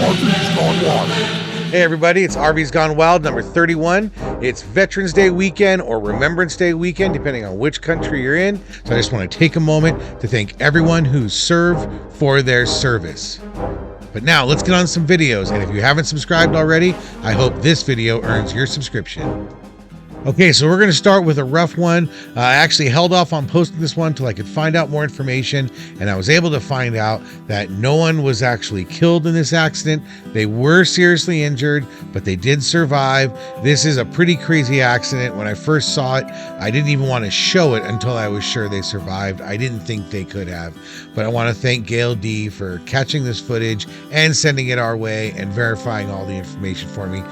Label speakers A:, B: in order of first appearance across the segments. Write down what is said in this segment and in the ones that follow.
A: RV's Gone Wild. Hey everybody, it's RV's Gone Wild number 31. It's Veterans Day weekend or Remembrance Day weekend, depending on which country you're in. So I just want to take a moment to thank everyone who served for their service. But now let's get on some videos, and if you haven't subscribed already, I hope this video earns your subscription. Okay, so we're going to start with a rough one. I actually held off on posting this one till I could find out more information, and I was able to find out that no one was actually killed in this accident. They were seriously injured, but they did survive. This is a pretty crazy accident. When I first saw it, I didn't even want to show it until I was sure they survived. I didn't think they could have, but I want to thank Gail D for catching this footage and sending it our way and verifying all the information for me.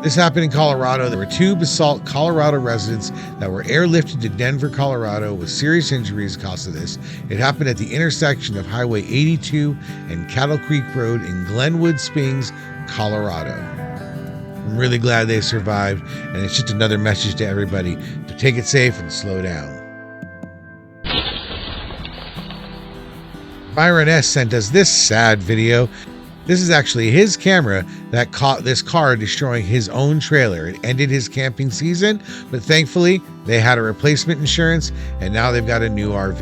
A: This happened in Colorado. There were two Basalt, Colorado residents that were airlifted to Denver, Colorado with serious injuries because of this. It happened at the intersection of Highway 82 and Cattle Creek Road in Glenwood Springs, Colorado. I'm really glad they survived, and it's just another message to everybody to take it safe and slow down. Byron S. sent us this sad video. This is actually his camera that caught this car destroying his own trailer. It ended his camping season, but thankfully they had a replacement insurance and now they've got a new RV.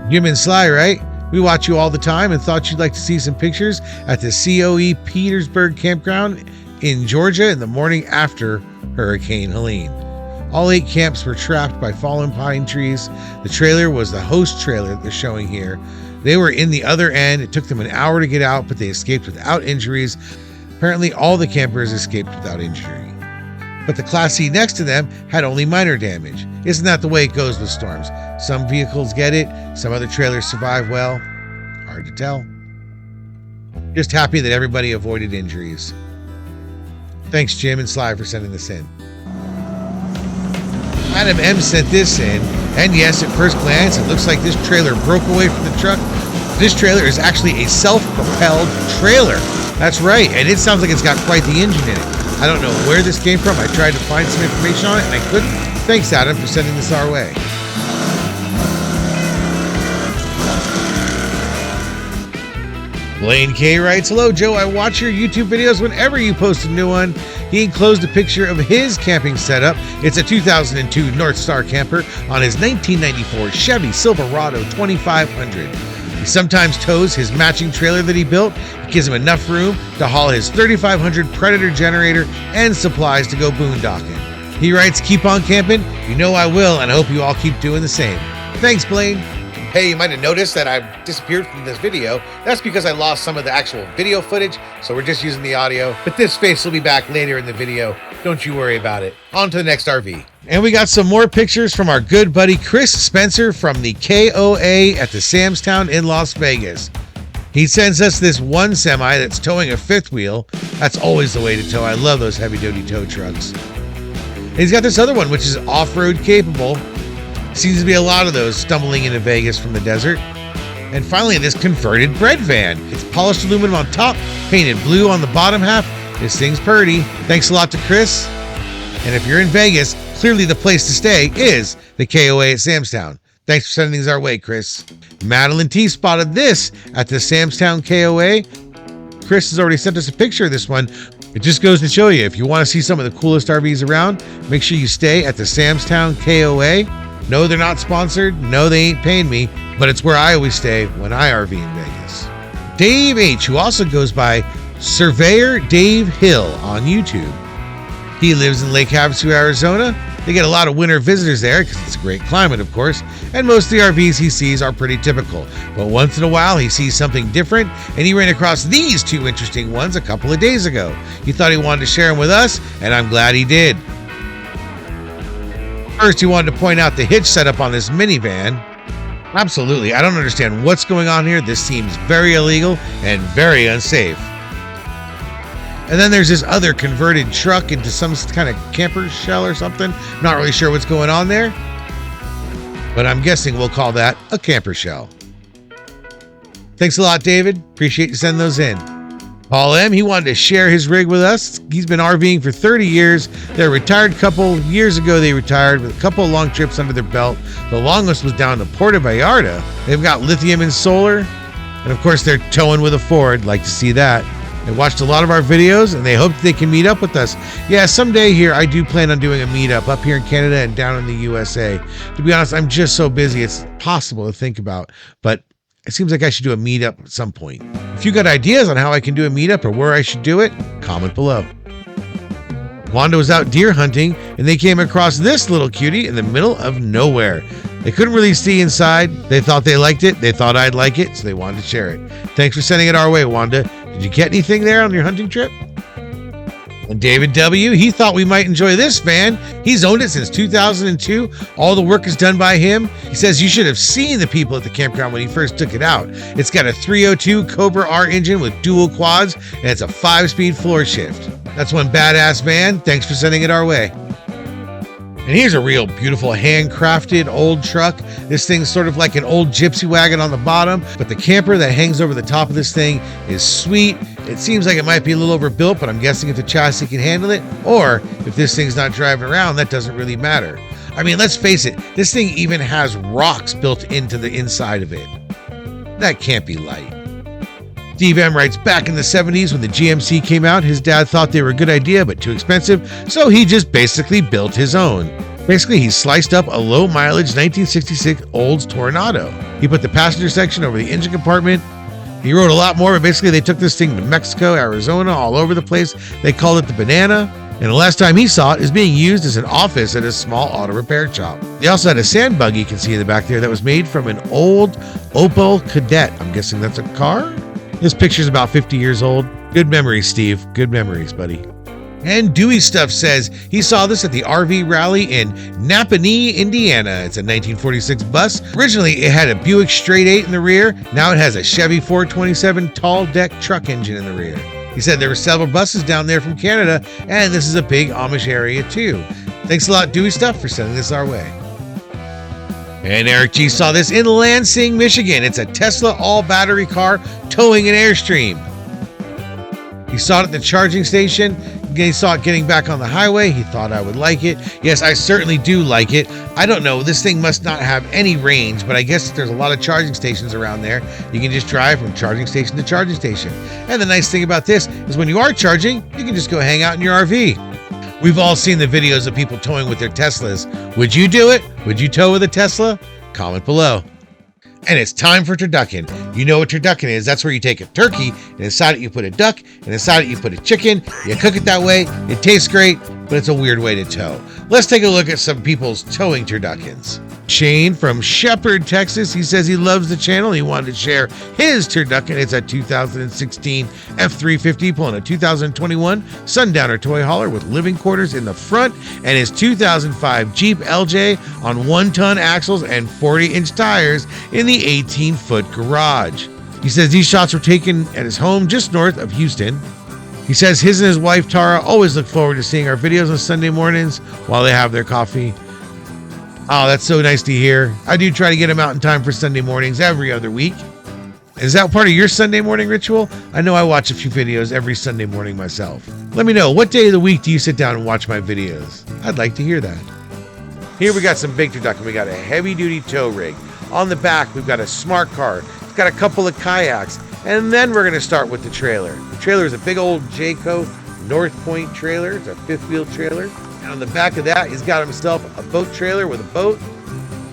A: Jim and Sly, right? We watch you all the time and thought you'd like to see some pictures at the COE Petersburg campground in Georgia in the morning after Hurricane Helene. All 8 camps were trapped by fallen pine trees. The trailer was the host trailer that they're showing here. They were in the other end. It took them an hour to get out, but they escaped without injuries. Apparently, all the campers escaped without injury. But the Class C next to them had only minor damage. Isn't that the way it goes with storms? Some vehicles get it, some other trailers survive well. Hard to tell. Just happy that everybody avoided injuries. Thanks, Jim and Sly, for sending this in. Adam M sent this in, and yes, at first glance, it looks like this trailer broke away from the truck. This trailer is actually a self-propelled trailer. That's right, and it sounds like it's got quite the engine in it. I don't know where this came from. I tried to find some information on it, and I couldn't. Thanks, Adam, for sending this our way. Blaine K writes, "Hello, Joe. I watch your YouTube videos whenever you post a new one." He enclosed a picture of his camping setup. It's a 2002 North Star camper on his 1994 Chevy Silverado 2500. He sometimes tows his matching trailer that he built. It gives him enough room to haul his 3500 Predator generator and supplies to go boondocking. He writes, "Keep on camping. You know I will, and I hope you all keep doing the same." Thanks, Blaine. Hey, you might have noticed that I've disappeared from this video. That's because I lost some of the actual video footage, so we're just using the audio. But this face will be back later in the video. Don't you worry about it. On to the next RV. And we got some more pictures from our good buddy Chris Spencer from the KOA at the Sam's Town in Las Vegas. He sends us this one semi that's towing a 5th wheel. That's always the way to tow. I love those heavy-duty tow trucks. And he's got this other one, which is off-road capable. Seems to be a lot of those stumbling into Vegas from the desert. And finally, this converted bread van. It's polished aluminum on top, painted blue on the bottom half. This thing's purty. Thanks a lot to Chris. And if you're in Vegas, clearly the place to stay is the KOA at Sam's Town. Thanks for sending these our way, Chris. Madeline T spotted this at the Sam's Town KOA. Chris has already sent us a picture of this one. It just goes to show you, if you want to see some of the coolest RVs around, make sure you stay at the Sam's Town KOA. No, they're not sponsored. No, they ain't paying me, but it's where I always stay when I RV in Vegas. Dave H, who also goes by Surveyor Dave Hill on YouTube. He lives in Lake Havasu, Arizona. They get a lot of winter visitors there because it's a great climate, of course, and most of the RVs he sees are pretty typical. But once in a while, he sees something different, and he ran across these 2 interesting ones a couple of days ago. He thought he wanted to share them with us, and I'm glad he did. First, he wanted to point out the hitch setup on this minivan. Absolutely, I don't understand what's going on here. This seems very illegal and very unsafe. And then there's this other converted truck into some kind of camper shell or something. Not really sure what's going on there, but I'm guessing we'll call that a camper shell. Thanks a lot, David. Appreciate you sending those in. Paul M, he wanted to share his rig with us. He's been RVing for 30 years. They're a retired couple. Years ago, they retired with a couple of long trips under their belt. The longest was down to Puerto Vallarta. They've got lithium and solar. And of course, they're towing with a Ford. Like to see that. They watched a lot of our videos and they hope they can meet up with us. Yeah, someday here, I do plan on doing a meetup up here in Canada and down in the USA. To be honest, I'm just so busy. It's possible to think about, but it seems like I should do a meetup at some point. If you got ideas on how I can do a meetup or where I should do it, comment below. Wanda was out deer hunting and they came across this little cutie in the middle of nowhere. They couldn't really see inside. They thought they liked it. They thought I'd like it, so they wanted to share it. Thanks for sending it our way, Wanda. Did you get anything there on your hunting trip? And David W., he thought we might enjoy this van. He's owned it since 2002. All the work is done by him. He says you should have seen the people at the campground when he first took it out. It's got a 302 Cobra R engine with dual quads, and it's a 5-speed floor shift. That's one badass van. Thanks for sending it our way. And here's a real beautiful handcrafted old truck. This thing's sort of like an old gypsy wagon on the bottom, but the camper that hangs over the top of this thing is sweet. It seems like it might be a little overbuilt, but I'm guessing if the chassis can handle it, or if this thing's not driving around, that doesn't really matter. I mean, let's face it, this thing even has rocks built into the inside of it. That can't be light. Steve M writes, back in the 70s when the GMC came out, his dad thought they were a good idea but too expensive, so he just basically built his own. Basically, he sliced up a low-mileage 1966 Olds Tornado. He put the passenger section over the engine compartment. He wrote a lot more, but basically they took this thing to Mexico, Arizona, all over the place. They called it the Banana, and the last time he saw it is being used as an office at a small auto repair shop. They also had a sand buggy you can see in the back there that was made from an old Opel Kadett. I'm guessing that's a car? This picture's about 50 years old. Good memories, Steve. Good memories, buddy. And Dewey Stuff says he saw this at the RV rally in Napanee, Indiana. It's a 1946 bus. Originally, it had a Buick Straight 8 in the rear. Now it has a Chevy 427 tall deck truck engine in the rear. He said there were several buses down there from Canada, and this is a big Amish area too. Thanks a lot, Dewey Stuff, for sending this our way. And Eric G saw this in Lansing, Michigan. It's a Tesla all-battery car towing an Airstream. He saw it at the charging station. He saw it getting back on the highway. He thought I would like it. Yes, I certainly do like it. I don't know, this thing must not have any range, but I guess there's a lot of charging stations around there. You can just drive from charging station to charging station. And the nice thing about this is when you are charging, you can just go hang out in your RV. We've all seen the videos of people towing with their Teslas. Would you do it? Would you tow with a Tesla? Comment below. And it's time for turducken. You know what turducken is. That's where you take a turkey, and inside it you put a duck, and inside it you put a chicken. You cook it that way. It tastes great, but it's a weird way to tow. Let's take a look at some people's towing turduckens. Shane from Shepherd, Texas. He says he loves the channel. He wanted to share his turducken. It's a 2016 F-350 pulling a 2021 Sundowner toy hauler with living quarters in the front, and his 2005 Jeep LJ on 1-ton axles and 40-inch tires in the 18-foot garage. He says these shots were taken at his home just north of Houston. He says his and his wife Tara always look forward to seeing our videos on Sunday mornings while they have their coffee. Oh, that's so nice to hear. I do try to get them out in time for Sunday mornings every other week. Is that part of your Sunday morning ritual? I know I watch a few videos every Sunday morning myself. Let me know, what day of the week do you sit down and watch my videos? I'd like to hear that. Here we got some big turducken. We got a heavy-duty tow rig. On the back, we've got a smart car. It's got a couple of kayaks. And then we're going to start with the trailer. The trailer is a big old Jayco North Point trailer. It's a 5th-wheel trailer. And on the back of that, he's got himself a boat trailer with a boat.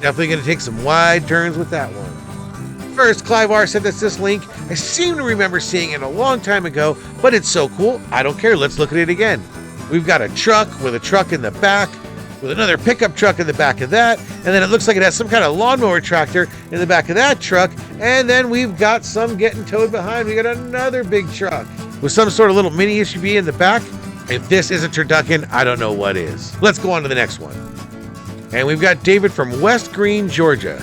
A: Definitely going to take some wide turns with that one. First, Clive R sent us this link. I seem to remember seeing it a long time ago, but it's so cool. I don't care. Let's look at it again. We've got a truck with a truck in the back, with another pickup truck in the back of that, and then it looks like it has some kind of lawnmower tractor in the back of that truck, and then we've got some getting towed behind. We got another big truck with some sort of little mini SUV in the back. If this isn't turducken, I don't know what is. Let's go on to the next one. And we've got David from West Green, Georgia.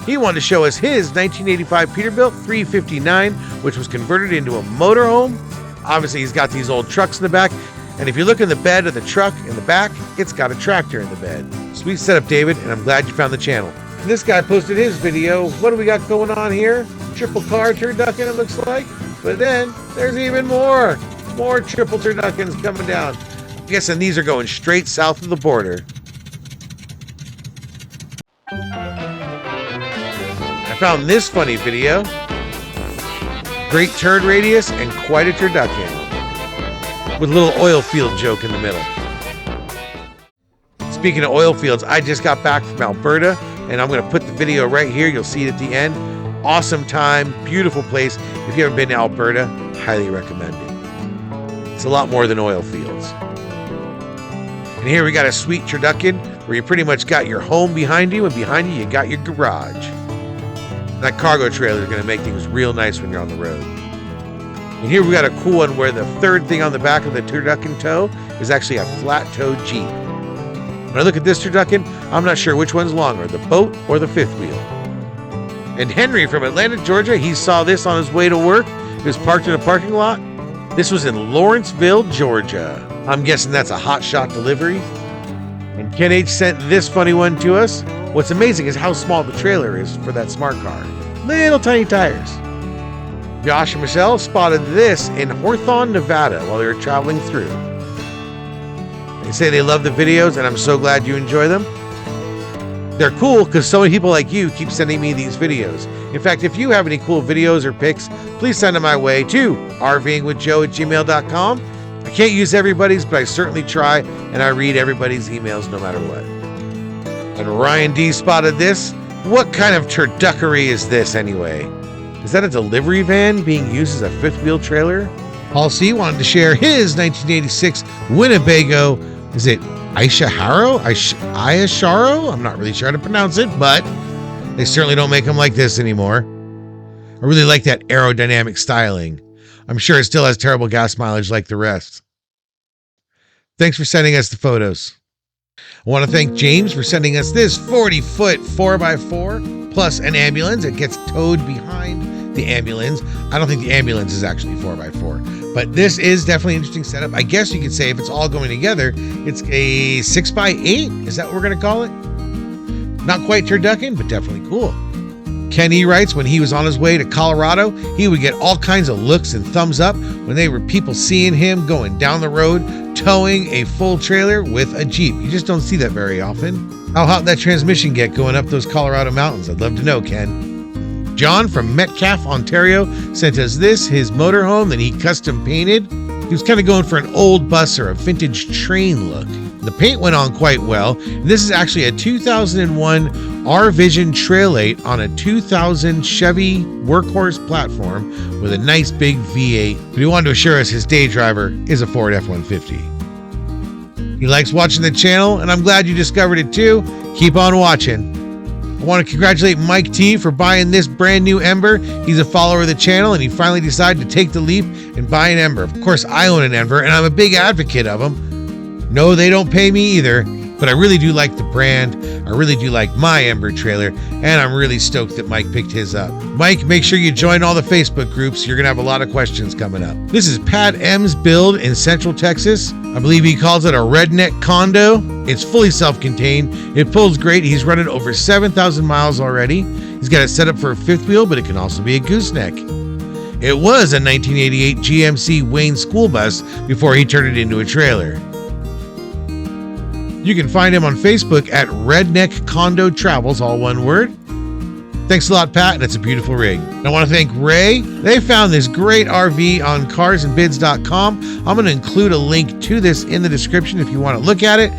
A: He wanted to show us his 1985 Peterbilt 359, which was converted into a motorhome. Obviously, he's got these old trucks in the back. And if you look in the bed of the truck in the back, it's got a tractor in the bed. Sweet setup, David, and I'm glad you found the channel. And this guy posted his video. What do we got going on here? Triple car turducken, it looks like. But then there's even more. More triple turduckens coming down. I'm guessing these are going straight south of the border. I found this funny video. great turd radius, and quite a turducken, with a little oil field joke in the middle. Speaking of oil fields, I just got back from Alberta, and I'm going to put the video right here. You'll see it at the end. Awesome time, beautiful place. If you haven't been to Alberta, highly recommend it. It's a lot more than oil fields. And here we got a sweet turducken where you pretty much got your home behind you, and behind you, you got your garage. That cargo trailer is going to make things real nice when you're on the road. And here we got a cool one where the third thing on the back of the turducken toe is actually a flat toe Jeep. When I look at this turducken, I'm not sure which one's longer, the boat or the fifth wheel. And Henry from Atlanta, Georgia, he saw this on his way to work. It was parked in a parking lot. This was in Lawrenceville, Georgia. I'm guessing that's a hot shot delivery. And Ken H sent this funny one to us. What's amazing is how small the trailer is for that smart car. Little tiny tires. Josh and Michelle spotted this in Hawthorne, Nevada while they were traveling through. They say they love the videos, and I'm so glad you enjoy them. They're cool because so many people like you keep sending me these videos. In fact, if you have any cool videos or pics, please send them my way to RVingWithJoe@gmail.com. I can't use everybody's, but I certainly try, and I read everybody's emails no matter what. And Ryan D spotted this. What kind of turduckery is this anyway? Is that a delivery van being used as a fifth wheel trailer? Paul C wanted to share his 1986 Winnebago. Is it Ishiharo? I'm not really sure how to pronounce it, but they certainly don't make them like this anymore. I really like that aerodynamic styling. I'm sure it still has terrible gas mileage like the rest. Thanks for sending us the photos. I want to thank James for sending us this 40-foot 4x4 plus an ambulance. It gets towed behind the ambulance. I don't think the ambulance is actually 4x4, but this is definitely an interesting setup. I guess you could say if it's all going together, it's a 6x8. Is that what we're going to call it? Not quite turducken, but definitely cool. Kenny writes when he was on his way to Colorado, he would get all kinds of looks and thumbs up when they were people seeing him going down the road, towing a full trailer with a Jeep. You just don't see that very often. How hot that transmission get going up those Colorado mountains? I'd love to know, Ken. John from Metcalfe, Ontario sent us this, his motorhome that he custom painted. He was kind of going for an old bus or a vintage train look. The paint went on quite well. This is actually a 2001 R-Vision Trail 8 on a 2000 Chevy workhorse platform with a nice big V8. But he wanted to assure us his day driver is a Ford F-150. He likes watching the channel, and I'm glad you discovered it too. Keep on watching. I want to congratulate Mike T for buying this brand new Ember. He's a follower of the channel, and he finally decided to take the leap and buy an Ember. Of course, I own an Ember, and I'm a big advocate of them. No, they don't pay me either, but I really do like the brand. I really do like my Ember trailer, and I'm really stoked that Mike picked his up. Mike, make sure you join all the Facebook groups. You're going to have a lot of questions coming up. This is Pat M's build in Central Texas. I believe he calls it a redneck condo. It's fully self-contained. It pulls great. He's running over 7,000 miles already. He's got it set up for a fifth wheel, but it can also be a gooseneck. It was a 1988 GMC Wayne school bus before he turned it into a trailer. You can find him on Facebook at Redneck Condo Travels, all one word. Thanks a lot, Pat, and it's a beautiful rig. And I want to thank Ray. They found this great RV on carsandbids.com. I'm going to include a link to this in the description if you want to look at it.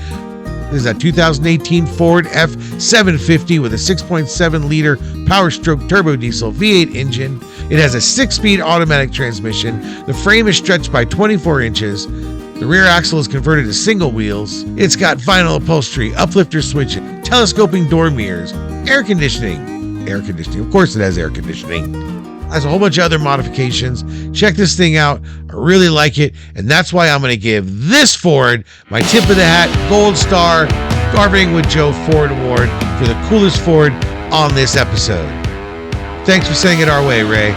A: This is a 2018 Ford F-750 with a 6.7-liter Power Stroke turbo diesel V8 engine. It has a 6-speed automatic transmission. The frame is stretched by 24 inches. The rear axle is converted to single wheels. It's got vinyl upholstery, uplifter switches, telescoping door mirrors, air conditioning. Air conditioning, of course it has air conditioning. It has a whole bunch of other modifications. Check this thing out. I really like it, and that's why I'm going to give this Ford my tip of the hat, Gold Star, RVing with Joe Ford Award for the coolest Ford on this episode. Thanks for sending it our way, Ray.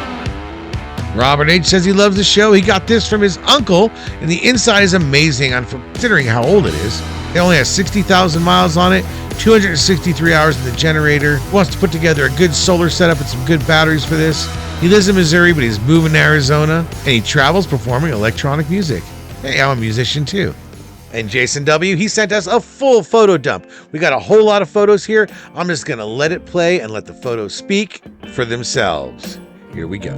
A: Robert H. says he loves the show. He got this from his uncle, and the inside is amazing considering how old it is. It only has 60,000 miles on it, 263 hours in the generator. He wants to put together a good solar setup and some good batteries for this. He lives in Missouri, but he's moving to Arizona, and he travels performing electronic music. Hey, I'm a musician too. And Jason W., he sent us a full photo dump. We got a whole lot of photos here. I'm just going to let it play and let the photos speak for themselves. Here we go.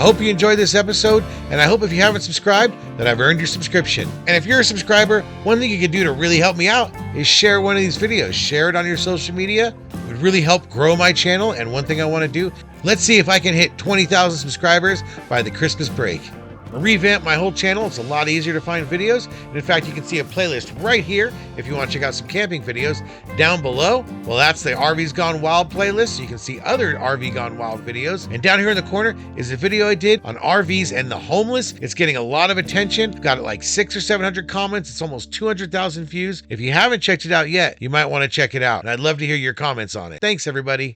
A: hope you enjoyed this episode, and I hope if you haven't subscribed that I've earned your subscription. And if you're a subscriber, one thing you can do to really help me out is share one of these videos. Share it on your social media. It would really help grow my channel. And one thing I want to do, let's see if I can hit 20,000 subscribers by the Christmas break. I revamped my whole channel. It's a lot easier to find videos. And in fact, you can see a playlist right here if you want to check out some camping videos. Down below, well, that's the RV's Gone Wild playlist. So you can see other RV Gone Wild videos. And down here in the corner is a video I did on RVs and the homeless. It's getting a lot of attention. Got like 600 or 700 comments. It's almost 200,000 views. If you haven't checked it out yet, you might want to check it out. And I'd love to hear your comments on it. Thanks, everybody.